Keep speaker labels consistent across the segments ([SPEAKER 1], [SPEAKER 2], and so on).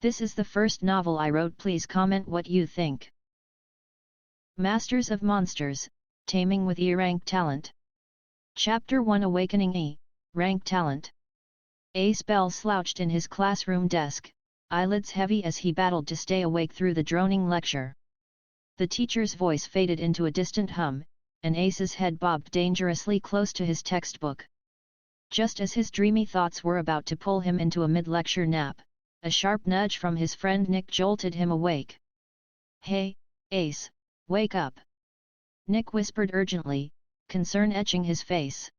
[SPEAKER 1] This is the first novel I wrote. Please comment what you think. Masters of Monsters, Taming with E-Rank Talent. Chapter 1 Awakening E-Rank Talent. Ace Bell slouched in his classroom desk, eyelids heavy as he battled to stay awake through the droning lecture. The teacher's voice faded into a distant hum, and Ace's head bobbed dangerously close to his textbook. Just as his dreamy thoughts were about to pull him into a mid-lecture nap, a sharp nudge from his friend Nick jolted him awake. "Hey, Ace, wake up!" Nick whispered urgently, concern etching his face.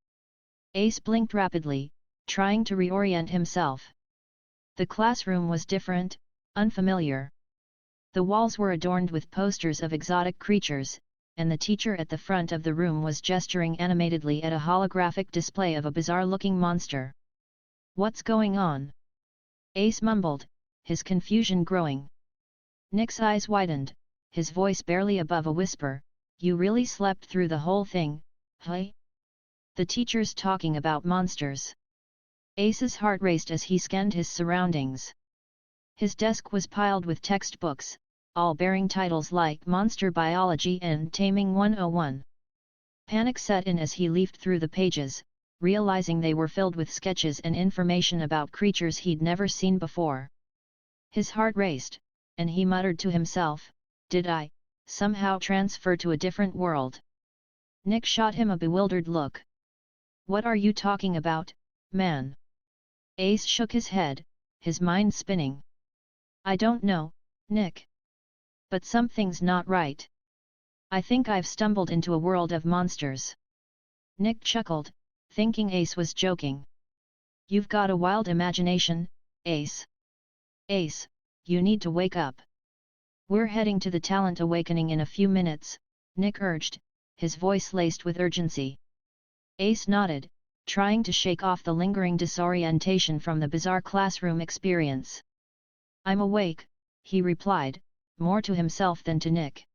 [SPEAKER 1] Ace blinked rapidly, trying to reorient himself. The classroom was different, unfamiliar. The walls were adorned with posters of exotic creatures, and the teacher at the front of the room was gesturing animatedly at a holographic display of a bizarre-looking monster. "What's going on?" Ace mumbled, his confusion growing. Nick's eyes widened, his voice barely above a whisper, "You really slept through the whole thing, huh?" "The teacher's talking about monsters." Ace's heart raced as he scanned his surroundings. His desk was piled with textbooks, all bearing titles like Monster Biology and Taming 101. Panic set in as he leafed through the pages, realizing they were filled with sketches and information about creatures he'd never seen before. His heart raced, and he muttered to himself, "Did I, somehow transfer to a different world?" Nick shot him a bewildered look. "What are you talking about, man?" Ace shook his head, his mind spinning. "I don't know, Nick. But something's not right. I think I've stumbled into a world of monsters." Nick chuckled, thinking Ace was joking. "You've got a wild imagination, Ace. Ace, you need to wake up. We're heading to the talent awakening in a few minutes," Nick urged, his voice laced with urgency. Ace nodded, trying to shake off the lingering disorientation from the bizarre classroom experience. "I'm awake," he replied, more to himself than to Nick.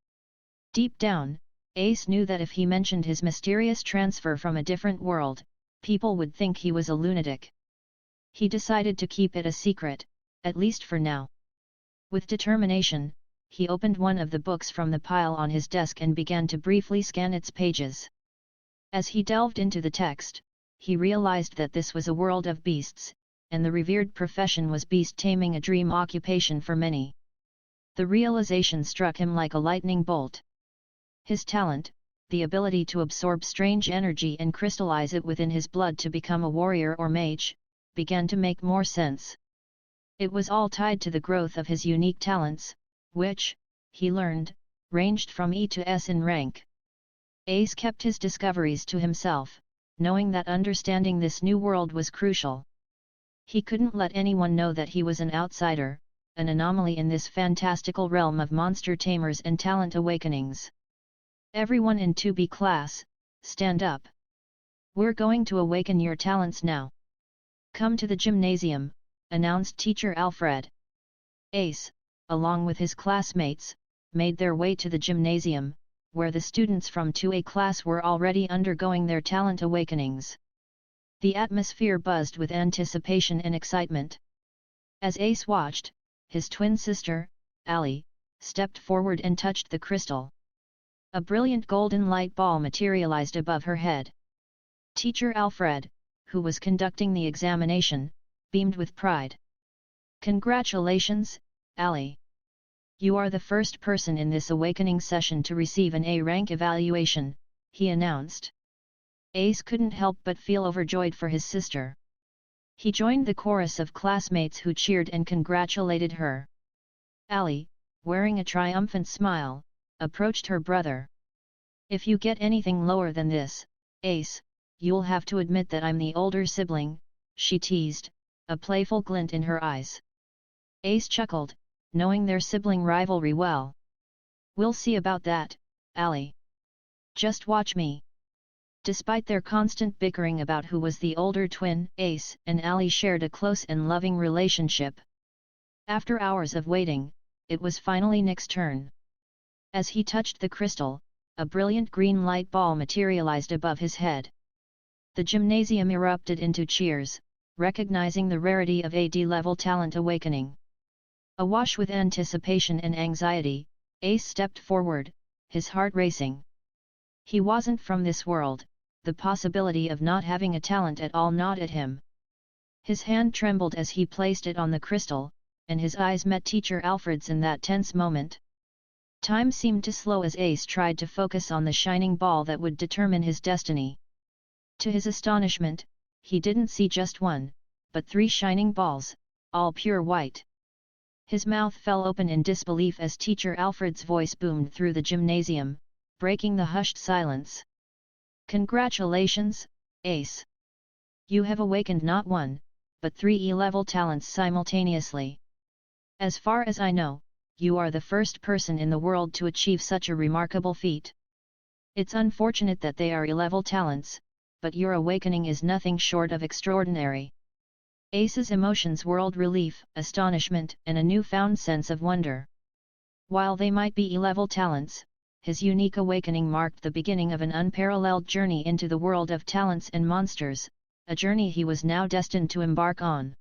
[SPEAKER 1] Deep down, Ace knew that if he mentioned his mysterious transfer from a different world, people would think he was a lunatic. He decided to keep it a secret, at least for now. With determination, he opened one of the books from the pile on his desk and began to briefly scan its pages. As he delved into the text, he realized that this was a world of beasts, and the revered profession was beast taming, a dream occupation for many. The realization struck him like a lightning bolt. His talent, the ability to absorb strange energy and crystallize it within his blood to become a warrior or mage, began to make more sense. It was all tied to the growth of his unique talents, which, he learned, ranged from E to S in rank. Ace kept his discoveries to himself, knowing that understanding this new world was crucial. He couldn't let anyone know that he was an outsider, an anomaly in this fantastical realm of monster tamers and talent awakenings. "Everyone in 2B class, stand up. We're going to awaken your talents now. Come to the gymnasium," announced Teacher Alfred. Ace, along with his classmates, made their way to the gymnasium, where the students from 2A class were already undergoing their talent awakenings. The atmosphere buzzed with anticipation and excitement. As Ace watched, his twin sister, Allie, stepped forward and touched the crystal. A brilliant golden light ball materialized above her head. Teacher Alfred, who was conducting the examination, beamed with pride. "Congratulations, Allie. You are the first person in this awakening session to receive an A-rank evaluation," he announced. Ace couldn't help but feel overjoyed for his sister. He joined the chorus of classmates who cheered and congratulated her. Allie, wearing a triumphant smile, approached her brother. "If you get anything lower than this, Ace, you'll have to admit that I'm the older sibling," she teased, a playful glint in her eyes. Ace chuckled, knowing their sibling rivalry well. "We'll see about that, Allie. Just watch me." Despite their constant bickering about who was the older twin, Ace and Allie shared a close and loving relationship. After hours of waiting, it was finally Nick's turn. As he touched the crystal, a brilliant green light ball materialized above his head. The gymnasium erupted into cheers, recognizing the rarity of AD-level talent awakening. Awash with anticipation and anxiety, Ace stepped forward, his heart racing. He wasn't from this world, the possibility of not having a talent at all gnawed at him. His hand trembled as he placed it on the crystal, and his eyes met Teacher Alfred's in that tense moment. Time seemed to slow as Ace tried to focus on the shining ball that would determine his destiny. To his astonishment, he didn't see just one, but 3 shining balls, all pure white. His mouth fell open in disbelief as Teacher Alfred's voice boomed through the gymnasium, breaking the hushed silence. "Congratulations, Ace! You have awakened not 1, but 3 E-level talents simultaneously. As far as I know, you are the first person in the world to achieve such a remarkable feat. It's unfortunate that they are E-level talents, but your awakening is nothing short of extraordinary." Ace's emotions whirled relief, astonishment, and a newfound sense of wonder. While they might be E-level talents, his unique awakening marked the beginning of an unparalleled journey into the world of talents and monsters, a journey he was now destined to embark on.